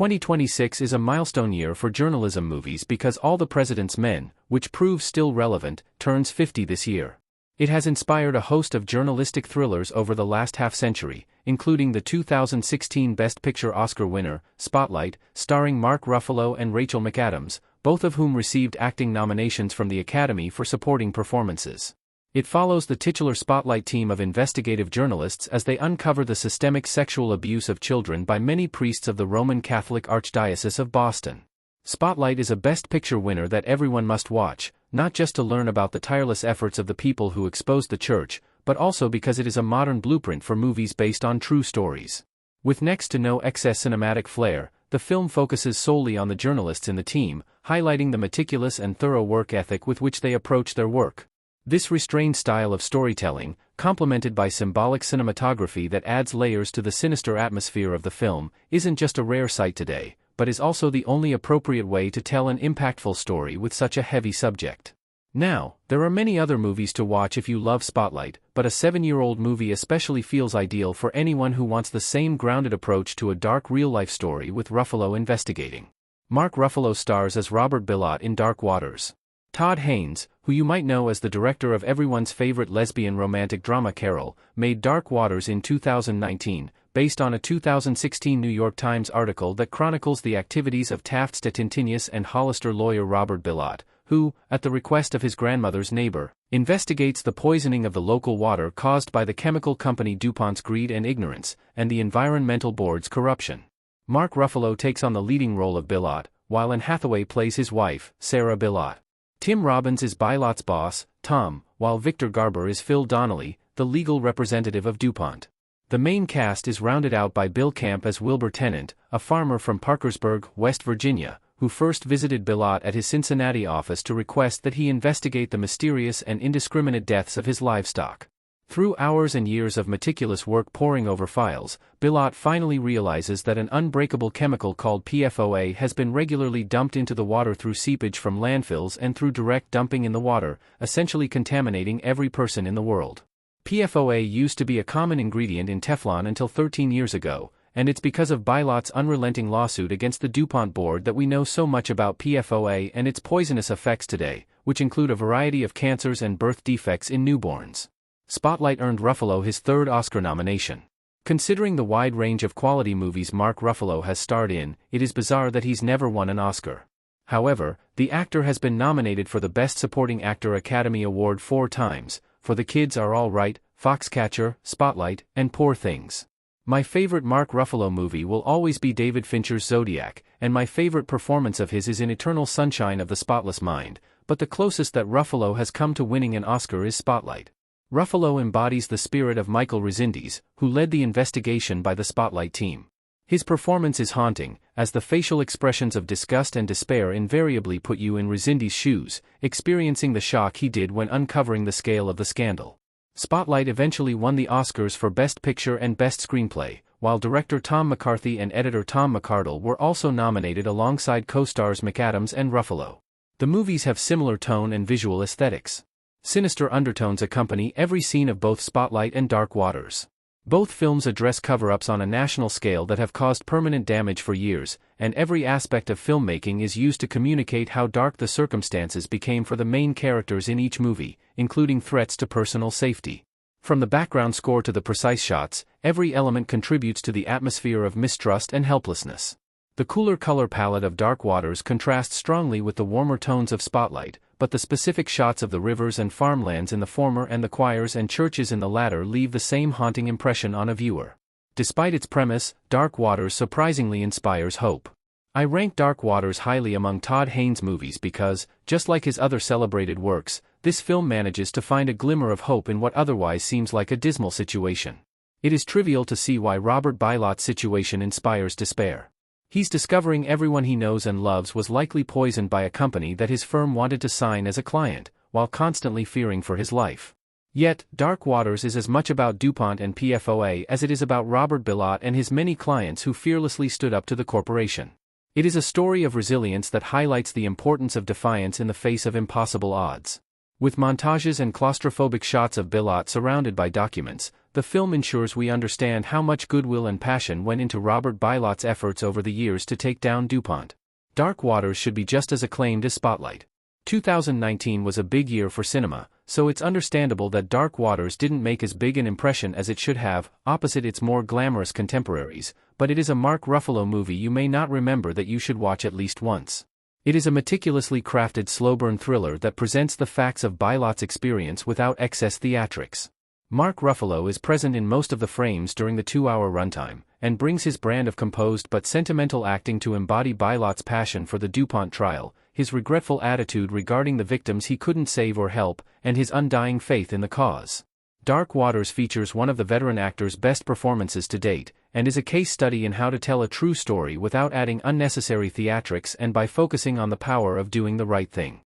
2026 is a milestone year for journalism movies because All the President's Men, which proves still relevant, turns 50 this year. It has inspired a host of journalistic thrillers over the last half-century, including the 2016 Best Picture Oscar winner, Spotlight, starring Mark Ruffalo and Rachel McAdams, both of whom received acting nominations from the Academy for supporting performances. It follows the titular Spotlight team of investigative journalists as they uncover the systemic sexual abuse of children by many priests of the Roman Catholic Archdiocese of Boston. Spotlight is a Best Picture winner that everyone must watch, not just to learn about the tireless efforts of the people who exposed the church, but also because it is a modern blueprint for movies based on true stories. With next to no excess cinematic flair, the film focuses solely on the journalists in the team, highlighting the meticulous and thorough work ethic with which they approach their work. This restrained style of storytelling, complemented by symbolic cinematography that adds layers to the sinister atmosphere of the film, isn't just a rare sight today, but is also the only appropriate way to tell an impactful story with such a heavy subject. Now, there are many other movies to watch if you love Spotlight, but a 7-year-old movie especially feels ideal for anyone who wants the same grounded approach to a dark real-life story with Ruffalo investigating. Mark Ruffalo stars as Robert Bilott in Dark Waters. Todd Haynes, who you might know as the director of everyone's favorite lesbian romantic drama Carol, made Dark Waters in 2019, based on a 2016 New York Times article that chronicles the activities of Taft's Detentinius and Hollister lawyer Robert Bilott, who, at the request of his grandmother's neighbor, investigates the poisoning of the local water caused by the chemical company DuPont's greed and ignorance, and the Environmental Board's corruption. Mark Ruffalo takes on the leading role of Bilott, while Anne Hathaway plays his wife, Sarah Bilott. Tim Robbins is Bilott's boss, Tom, while Victor Garber is Phil Donnelly, the legal representative of DuPont. The main cast is rounded out by Bill Camp as Wilbur Tennant, a farmer from Parkersburg, West Virginia, who first visited Bilott at his Cincinnati office to request that he investigate the mysterious and indiscriminate deaths of his livestock. Through hours and years of meticulous work poring over files, Bilott finally realizes that an unbreakable chemical called PFOA has been regularly dumped into the water through seepage from landfills and through direct dumping in the water, essentially contaminating every person in the world. PFOA used to be a common ingredient in Teflon until 13 years ago, and it's because of Bilott's unrelenting lawsuit against the DuPont board that we know so much about PFOA and its poisonous effects today, which include a variety of cancers and birth defects in newborns. Spotlight earned Ruffalo his third Oscar nomination. Considering the wide range of quality movies Mark Ruffalo has starred in, it is bizarre that he's never won an Oscar. However, the actor has been nominated for the Best Supporting Actor Academy Award 4 times, for The Kids Are All Right, Foxcatcher, Spotlight, and Poor Things. My favorite Mark Ruffalo movie will always be David Fincher's Zodiac, and my favorite performance of his is in Eternal Sunshine of the Spotless Mind, but the closest that Ruffalo has come to winning an Oscar is Spotlight. Ruffalo embodies the spirit of Michael Rezendes, who led the investigation by the Spotlight team. His performance is haunting, as the facial expressions of disgust and despair invariably put you in Rezendes' shoes, experiencing the shock he did when uncovering the scale of the scandal. Spotlight eventually won the Oscars for Best Picture and Best Screenplay, while director Tom McCarthy and editor Tom McArdle were also nominated alongside co-stars McAdams and Ruffalo. The movies have similar tone and visual aesthetics. Sinister undertones accompany every scene of both Spotlight and Dark Waters. Both films address cover-ups on a national scale that have caused permanent damage for years, and every aspect of filmmaking is used to communicate how dark the circumstances became for the main characters in each movie, including threats to personal safety. From the background score to the precise shots, every element contributes to the atmosphere of mistrust and helplessness. The cooler color palette of Dark Waters contrasts strongly with the warmer tones of Spotlight, but the specific shots of the rivers and farmlands in the former and the choirs and churches in the latter leave the same haunting impression on a viewer. Despite its premise, Dark Waters surprisingly inspires hope. I rank Dark Waters highly among Todd Haynes movies because, just like his other celebrated works, this film manages to find a glimmer of hope in what otherwise seems like a dismal situation. It is trivial to see why Robert Bilott's situation inspires despair. He's discovering everyone he knows and loves was likely poisoned by a company that his firm wanted to sign as a client, while constantly fearing for his life. Yet, Dark Waters is as much about DuPont and PFOA as it is about Robert Bilott and his many clients who fearlessly stood up to the corporation. It is a story of resilience that highlights the importance of defiance in the face of impossible odds. With montages and claustrophobic shots of Bilott surrounded by documents, the film ensures we understand how much goodwill and passion went into Robert Bilott's efforts over the years to take down DuPont. Dark Waters should be just as acclaimed as Spotlight. 2019 was a big year for cinema, so it's understandable that Dark Waters didn't make as big an impression as it should have, opposite its more glamorous contemporaries, but it is a Mark Ruffalo movie you may not remember that you should watch at least once. It is a meticulously crafted slow-burn thriller that presents the facts of Bilott's experience without excess theatrics. Mark Ruffalo is present in most of the frames during the 2-hour runtime, and brings his brand of composed but sentimental acting to embody Bilott's passion for the DuPont trial, his regretful attitude regarding the victims he couldn't save or help, and his undying faith in the cause. Dark Waters features one of the veteran actor's best performances to date, and is a case study in how to tell a true story without adding unnecessary theatrics and by focusing on the power of doing the right thing.